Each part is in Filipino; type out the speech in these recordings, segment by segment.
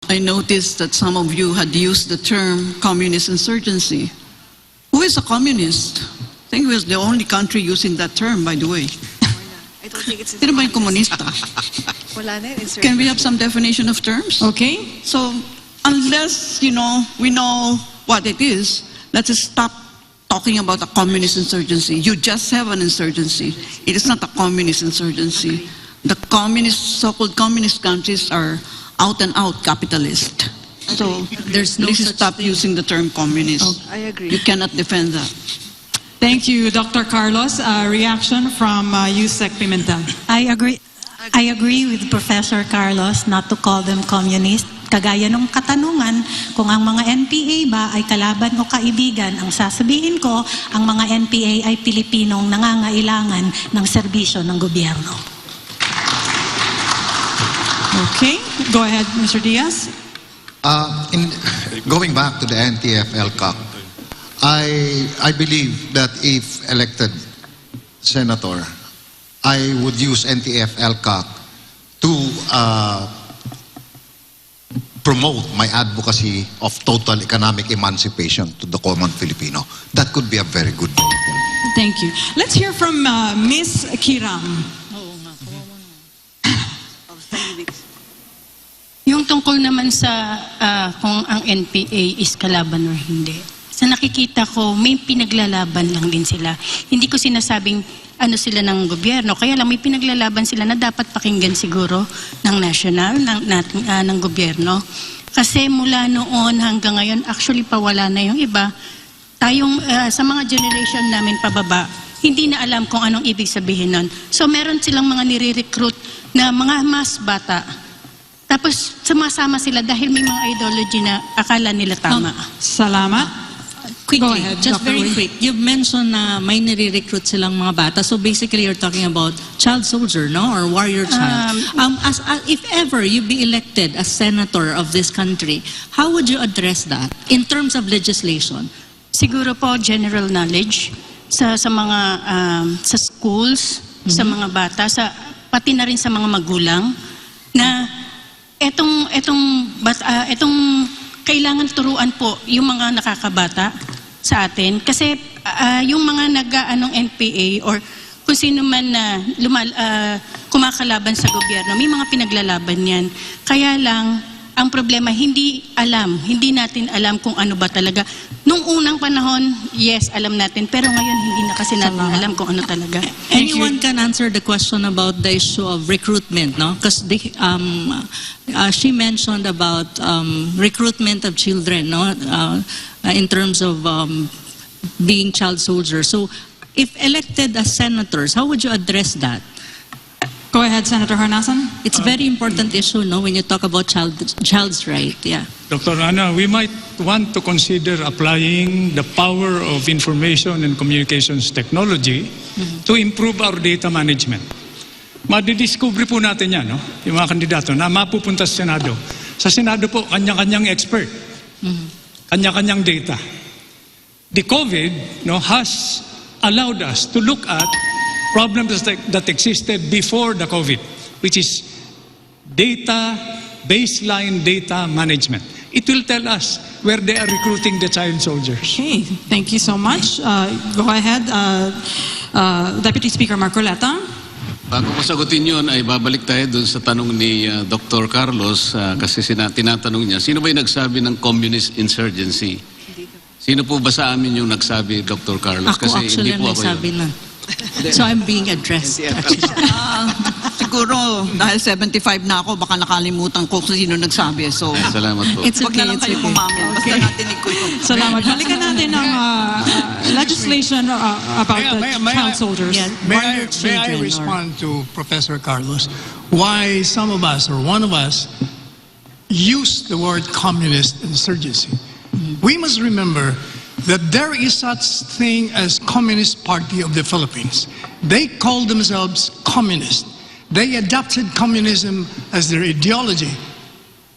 I noticed that some of you had used the term communist insurgency. Who is a communist? I think we was the only country using that term, by the way. I don't think it's Sino ba yung komunista? wala na, Can we have some definition of terms? Okay. So, unless, we know what it is, let's just stop talking about a communist insurgency. You just have an insurgency. It is not a communist insurgency. The so-called communist countries are out and out capitalist. So, There's no please such stop thing. using the term communist. I agree. You cannot defend that. Thank you, Dr. Carlos. Reaction from Yusek Pimentel. I agree with Professor Carlos not to call them communist. Kagaya nung katanungan, kung ang mga NPA ba ay kalaban o kaibigan, ang sasabihin ko, ang mga NPA ay Pilipinong nangangailangan ng serbisyo ng gobyerno. Okay. Go ahead, Mr. Diaz. Going back to the NTF-ELCAC, I believe that if elected senator, I would use NTF-ELCAC to promote my advocacy of total economic emancipation to the common Filipino. That could be a very good thing. Thank you. Let's hear from Ms. Kiram. Yung tungkol naman sa kung ang NPA is kalaban or hindi. Sa nakikita ko, may pinaglalaban lang din sila. Hindi ko sinasabing ano sila ng gobyerno. Kaya lang may pinaglalaban sila na dapat pakinggan siguro ng national, ng gobyerno. Kasi mula noon hanggang ngayon, actually pawala na yung iba. Tayong sa mga generation namin pababa, hindi na alam kung anong ibig sabihin nun. So meron silang mga nire-recruit na mga mas bata. Tapos sumasama sila dahil may mga ideology na akala nila tama. Salamat. Quickly, Go ahead, just Dr. very Wei. quick. You've mentioned na may nire-recruit silang mga bata. So basically, you're talking about child soldier, no? Or warrior child. If ever you be elected as senator of this country, how would you address that in terms of legislation? Siguro po general knowledge sa mga sa schools, sa mga bata, pati na rin sa mga magulang na etong kailangan turuan po yung mga nakakabata sa atin kasi yung mga nag-aanong NPA or kung sino man na kumakalaban sa gobyerno, may mga pinaglalaban yan. Kaya lang, ang problema, hindi natin alam kung ano ba talaga. Nung unang panahon, yes, alam natin, pero ngayon hindi na kasi natin alam kung ano talaga. Anyone can answer the question about the issue of recruitment, no? Because she mentioned about recruitment of children, no? In terms of being child soldiers. So, if elected as senators, how would you address that? Go ahead, Senator Harnasan. It's a very important issue, no? When you talk about child's right, yeah. Dr. Ana, we might want to consider applying the power of information and communications technology to improve our data management. Madidiscover po natin yan, no? Yung mga kandidato na mapupunta sa Senado. Sa Senado po, kanya-kanyang expert. Kanya-kanyang data. The COVID, has allowed us to look at problems that existed before the COVID, which is baseline data management. It will tell us where they are recruiting the child soldiers. Okay, thank you so much. Go ahead, Deputy Speaker Marcoleta. Bago ko sagutin yun, ay babalik tayo dun sa tanong ni Dr. Carlos kasi tinatanong niya, sino ba yung nagsabi ng communist insurgency? Sino po ba sa amin yung nagsabi, Dr. Carlos? Ako Kasi actually hindi po ako nagsabi yun. na. So I'm being addressed. Siguro, dahil 75 na ako, baka nakalimutan ko kung sino nagsabi. So, Salamat po. It's wag okay, na lang it's kayo okay. pumamin. Basta natinig ko yun. Salamat. Balikan natin ang legislation about the child soldiers. Yeah, May warrior I children or- respond to Professor Carlos? Why some of us, or one of us, use the word communist insurgency? We must remember that there is such thing as Communist Party of the Philippines. They call themselves communist. They adopted communism as their ideology.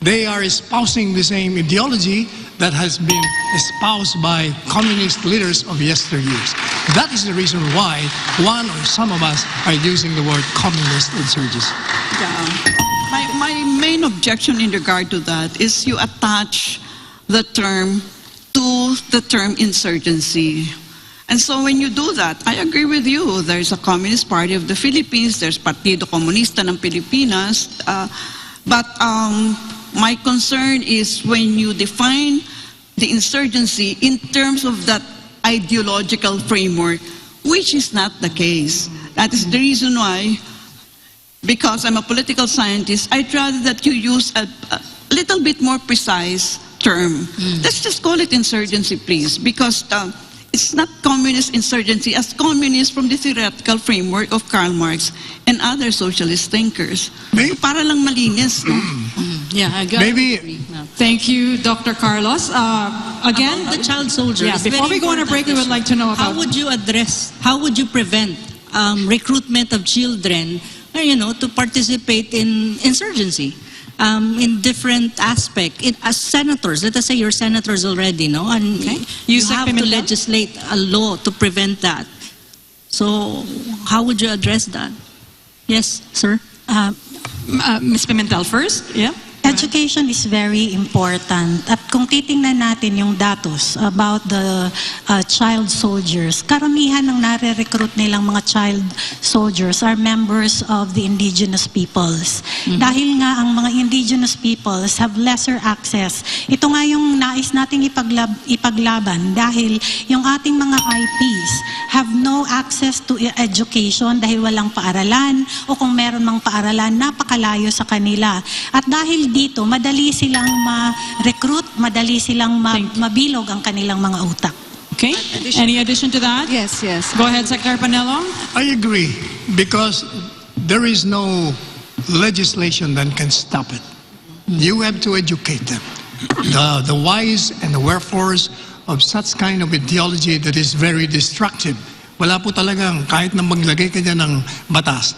They are espousing the same ideology that has been espoused by communist leaders of yesteryears. That is the reason why one or some of us are using the word communist insurgency. My main objection in regard to that is you attach the term to the term insurgency. And so when you do that, I agree with you. There's a Communist Party of the Philippines, there's Partido Comunista ng Pilipinas, but my concern is when you define the insurgency in terms of that ideological framework, which is not the case. That is the reason why, because I'm a political scientist, I'd rather that you use a little bit more precise term. Let's just call it insurgency, please, because it's not communist insurgency as communist from the theoretical framework of Karl Marx and other socialist thinkers. Para lang malinis, no? Yeah, I got Maybe- Thank you, Dr. Carlos. Again, About the child soldiers. yeah, before we go on a break, we would like to know How about... would you prevent recruitment of children, to participate in insurgency? In different aspects. As senators, let us say you're senators already, no? And you Yusek have to Pimentel? legislate a law to prevent that. So, how would you address that? Yes, sir? Ms. Pimentel first, yeah? Education is very important. At kung titingnan natin yung datos about the child soldiers, karamihan ng nare-recruit nilang mga child soldiers are members of the indigenous peoples. Dahil nga ang mga indigenous peoples have lesser access. Ito nga yung nais nating ipaglaban dahil yung ating mga IPs have no access to education dahil walang paaralan o kung meron mang paaralan, napakalayo sa kanila. At dahil dito, madali silang ma-recruit, madali silang mabilog ang kanilang mga utak. Okay. Any addition to that? Yes, yes. Go ahead, Secretary Panelo. I agree, because there is no legislation that can stop it. You have to educate them. The whys and the wherefores of such kind of ideology that is very destructive. Wala po talagang kahit na maglagay ka dyan ng batas.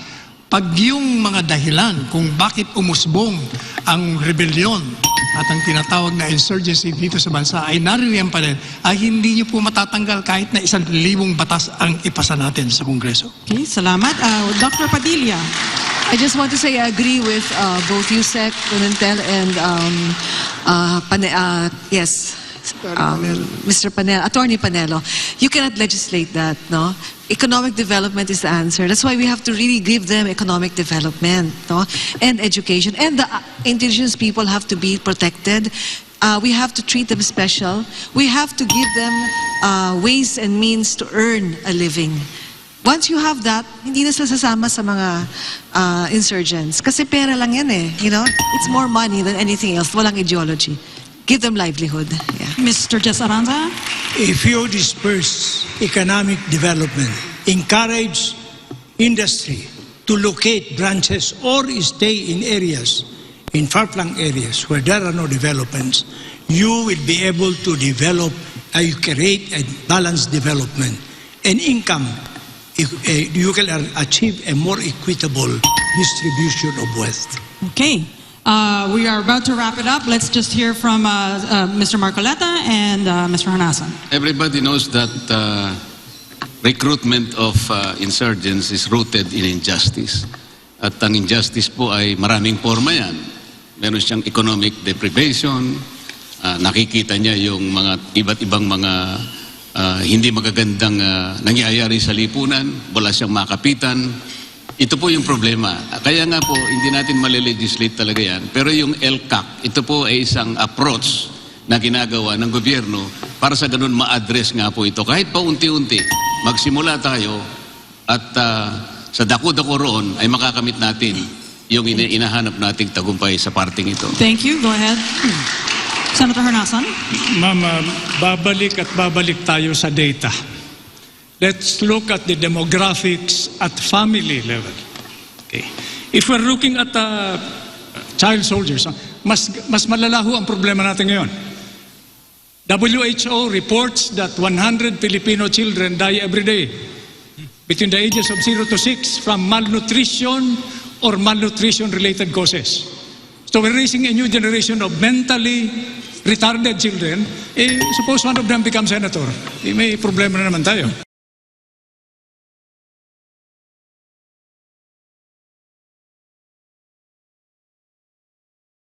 Pag yung mga dahilan kung bakit umusbong ang rebellion at ang tinatawag na insurgency dito sa bansa ay naririyan pa rin, ay hindi nyo po matatanggal kahit na 1,000 batas ang ipasa natin sa Kongreso. Okay, salamat. Dr. Padilla. I just want to say I agree with both Yusek Pimentel and Mr. Panelo, Attorney Panelo. You cannot legislate that, no? Economic development is the answer. That's why we have to really give them economic development, no? And education. And the indigenous people have to be protected. We have to treat them special. We have to give them ways and means to earn a living. Once you have that, hindi na sasama sa mga insurgents. Kasi pera lang yan eh, It's more money than anything else. Walang ideology. Give them livelihood. Yeah. Mr. Jess Aranza. If you disperse economic development, encourage industry to locate branches or stay in areas, in far-flung areas where there are no developments, you will be able to develop, create a balanced development and income. You can achieve a more equitable distribution of wealth. Okay. We are about to wrap it up. Let's just hear from Mr. Marcoleta and Mr. Hanasan. Everybody knows that recruitment of insurgents is rooted in injustice. At ang injustice po ay maraming forma yan. Meron siyang economic deprivation, nakikita niya yung mga iba't ibang mga hindi magagandang nangyayari sa lipunan, wala siyang makapitan. Ito po yung problema. Kaya nga po, hindi natin malilegislate talaga yan. Pero yung LCAC, ito po ay isang approach na ginagawa ng gobyerno para sa ganun ma-address nga po ito. Kahit pa unti-unti, magsimula tayo at sa dako-dako roon ay makakamit natin yung inahanap nating tagumpay sa parting ito. Thank you. Go ahead. Senator Hanasan. Ma'am, babalik at babalik tayo sa data. Let's look at the demographics at family level. Okay. If we're looking at child soldiers, mas malalaho ang problema natin ngayon. WHO reports that 100 Filipino children die every day between the ages of 0 to 6 from malnutrition or malnutrition-related causes. So we're raising a new generation of mentally retarded children. Suppose one of them becomes senator, may problema na naman tayo.